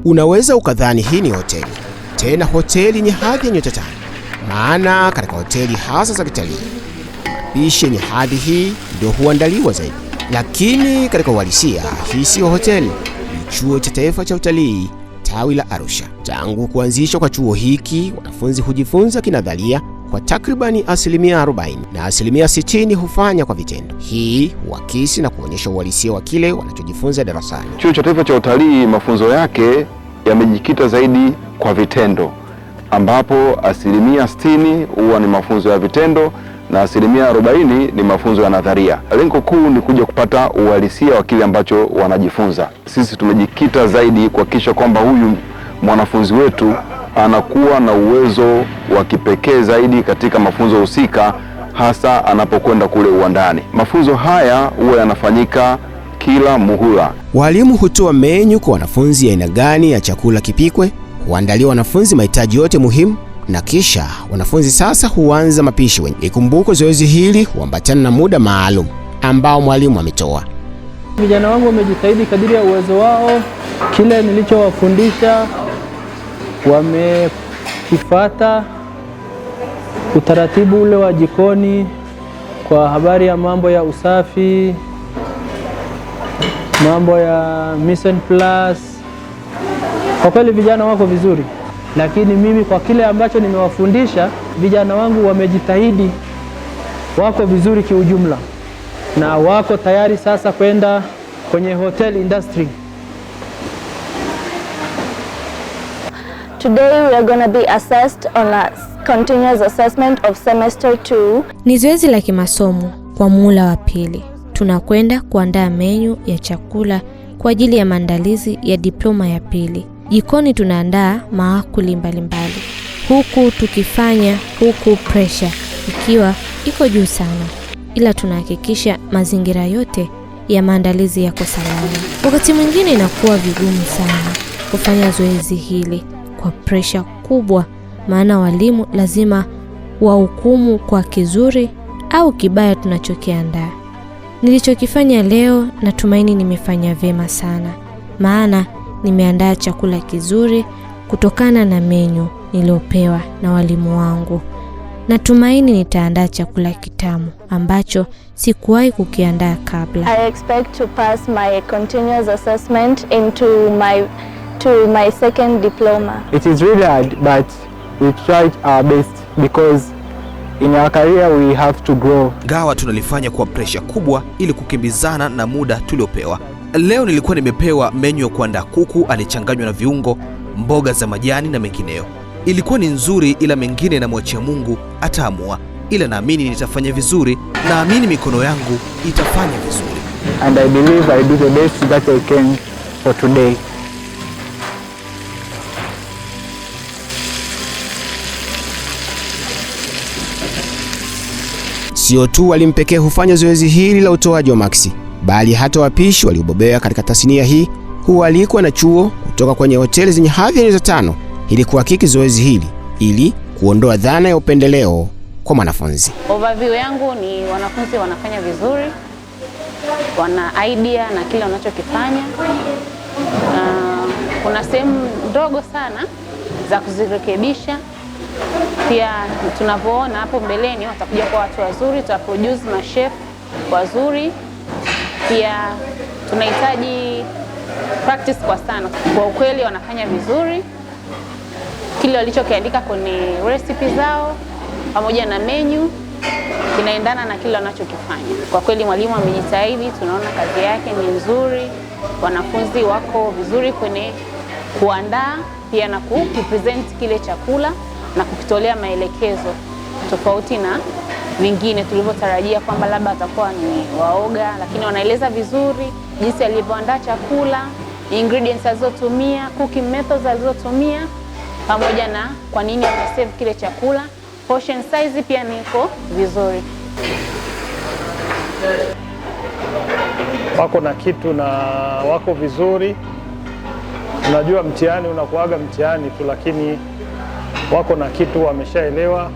Unaweza ukadhani hii ni hoteli, tena hoteli yenye hadhi ya nyota 5. Maana katika hoteli hasa za kitalii, mapishi yenye hadhi hii ndio huandaliwa zaidi. Lakini katika uhalisia, hii sio hoteli, ni Chuo cha Taifa cha Utalii tawi la Arusha. Tangu kuanzishwa kwa chuo hiki, wanafunzi hujifunza kinadharia kwa takribani 40% na 60% hufanya kwa vitendo. Hii huakisi na kuonyesha uhalisia wa kile wanachojifunza darasani. Chuo cha Taifa cha Utalii, mafunzo yake yamejikita zaidi kwa vitendo, ambapo 60% huwa ni mafunzo ya vitendo na 40% ni mafunzo ya nadharia. Lengo kuu ni kuja kupata uhalisia wa kile ambacho wanajifunza. Sisi tumejikita zaidi kuhakikisha kwamba huyu mwanafunzi wetu anakuwa na uwezo wa kipekee zaidi katika mafunzo husika, hasa anapokwenda kule uwandani. Mafunzo haya huwa yanafanyika kila muhula. Walimu hutoa menyu kwa wanafunzi ya aina gani ya chakula kipikwe, huandalia wanafunzi mahitaji yote muhimu, na kisha wanafunzi sasa huanza mapishi wenyewe. Ikumbukwe zoezi hili huambatana na muda maalum ambao mwalimu ametoa. Vijana wangu wamejitahidi kadiri ya uwezo wao. Kile nilichowafundisha wamekifuata, utaratibu ule wa jikoni kwa habari ya mambo ya usafi, mambo ya mise en place. Kwa kweli vijana wako vizuri, lakini mimi kwa kile ambacho nimewafundisha, vijana wangu wamejitahidi, wako vizuri kiujumla, na wako tayari sasa kwenda kwenye hotel industry. Today we are going to be assessed on a continuous assessment of semester 2. Ni zoezi la kimasomo kwa muhula wa pili. Tunakwenda kuandaa menyu ya chakula kwa ajili ya maandalizi ya diploma ya pili. Jikoni tunaandaa maakuli mbalimbali, huku tukifanya pressure ikiwa iko juu sana, ila tunahakikisha mazingira yote ya maandalizi yako salama. Wakati mwingine inakuwa vigumu sana kufanya zoezi hili kwa pressure kubwa, maana walimu lazima wahukumu kwa kizuri au kibaya tunachokiandaa. Nilichokifanya leo, natumaini nimefanya vyema sana, maana nimeandaa chakula kizuri kutokana na menyu niliopewa na walimu wangu. Natumaini nitaandaa chakula kitamu ambacho sikuwahi kukiandaa kabla. I expect to pass my continuous assessment into my second diploma. It is really hard, but we tried our best because in our career we have to grow. Gawa tunalifanya kwa pressure kubwa ili kukimbizana na muda tuliopewa. Leo nilikuwa nimepewa menyu ya kuandaa kuku alichanganywa na viungo, mboga za majani na mengineyo. Ilikuwa ni nzuri, ila mengine namwachia Mungu ataamua, ila naamini nitafanya vizuri, naamini mikono yangu itafanya vizuri. And I believe I do the best that I can for today. Sio tu walimu pekee hufanya zoezi hili la utoaji wa maksi, bali hata wapishi waliobobea katika tasnia hii hualikwa na chuo kutoka kwenye hoteli zenye hadhi ya nyota 5 ili kuhakiki zoezi hili, ili kuondoa dhana ya upendeleo kwa mwanafunzi. Overview yangu ni wanafunzi wanafanya vizuri, wana idea na kile wanachokifanya. Kuna sehemu ndogo sana za kuzirekebisha. Pia tunavyoona hapo mbeleni watakuja kwa watu wazuri, tutaproduce machef wazuri. Pia tunahitaji practice kwa sana. Kwa ukweli wanafanya vizuri. Kile walichokiandika kwenye recipe zao pamoja na menu kinaendana na kile wanachokifanya. Kwa kweli mwalimu amejitahidi, tunaona kazi yake ni nzuri. Wanafunzi wako vizuri kwenye kuandaa pia na kupresent kile chakula na kukitolea maelekezo, tofauti na vingine tulivyotarajia kwamba labda watakuwa ni waoga, lakini wanaeleza vizuri jinsi alivyoandaa chakula, ingredients alizotumia, cooking methods alizotumia, pamoja na kwa nini amesave kile chakula. Portion size pia niko vizuri. Wako na kitu na wako vizuri. Unajua mtihani unakuaga mtihani tu, lakini wako na kitu, wameshaelewa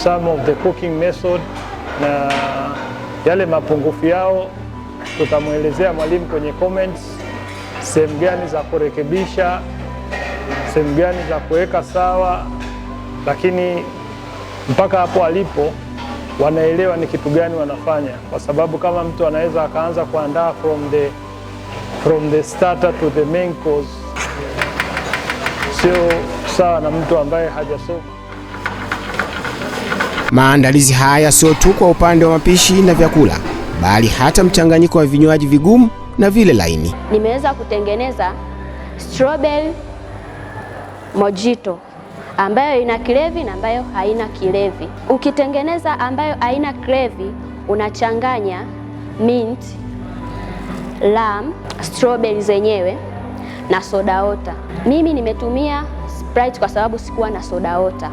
some of the cooking method, na yale mapungufu yao tutamuelezea mwalimu kwenye comments sehemu gani za kurekebisha, sehemu gani za kuweka sawa, lakini mpaka hapo alipo wanaelewa ni kitu gani wanafanya, kwa sababu kama mtu anaweza akaanza kuandaa from the starter to the main course, sio sawa na mtu ambaye hajasoma. Maandalizi haya sio tu kwa upande wa mapishi na vyakula, bali hata mchanganyiko wa vinywaji vigumu na vile laini. Nimeweza kutengeneza strawberry mojito ambayo ina kilevi na ambayo haina kilevi. Ukitengeneza ambayo haina kilevi, unachanganya mint, rum, strawberry zenyewe na soda water. Mimi nimetumia Sprite kwa sababu sikuwa na soda water.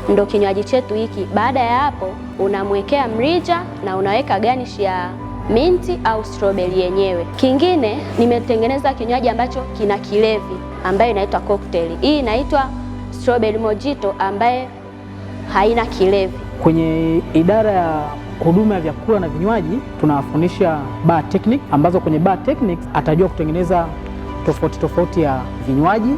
Ndo kinywaji chetu hiki. Baada ya hapo unamwekea mrija na unaweka garnish ya minti au strawberry yenyewe. Kingine nimetengeneza kinywaji ambacho kina kilevi ambayo inaitwa cocktail. Hii inaitwa strawberry mojito ambaye haina kilevi. Kwenye idara ya huduma ya vyakula na vinywaji tunawafundisha bar technique, ambazo kwenye bar techniques atajua kutengeneza tofauti ya vinywaji,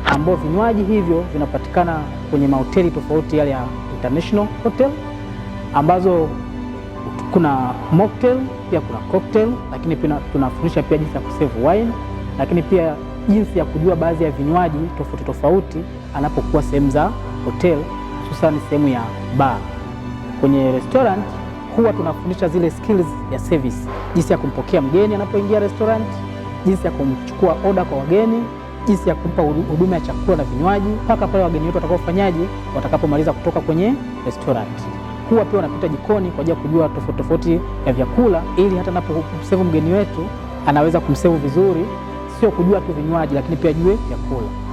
ambao vinywaji hivyo vinapatikana kwenye mahoteli tofauti yale ya international hotel, ambazo kuna mocktail, pia kuna cocktail, lakini pia tunafundisha pia jinsi ya kusave wine, lakini pia jinsi ya kujua baadhi ya vinywaji tofauti anapokuwa sehemu za hotel, hususan sehemu ya bar. Kwenye restaurant huwa tunafundisha zile skills ya service, jinsi ya kumpokea mgeni anapoingia restaurant, jinsi ya kumchukua order kwa wageni, jinsi ya kumpa huduma ya chakula na vinywaji, mpaka pale wageni wetu watakapofanyaje watakapomaliza kutoka kwenye restaurant. Huwa pia wanapita jikoni kwa ajili ya kujua tofauti ya vyakula, ili hata anaposerve mgeni wetu anaweza kumserve vizuri, sio kujua tu vinywaji, lakini pia ajue vyakula.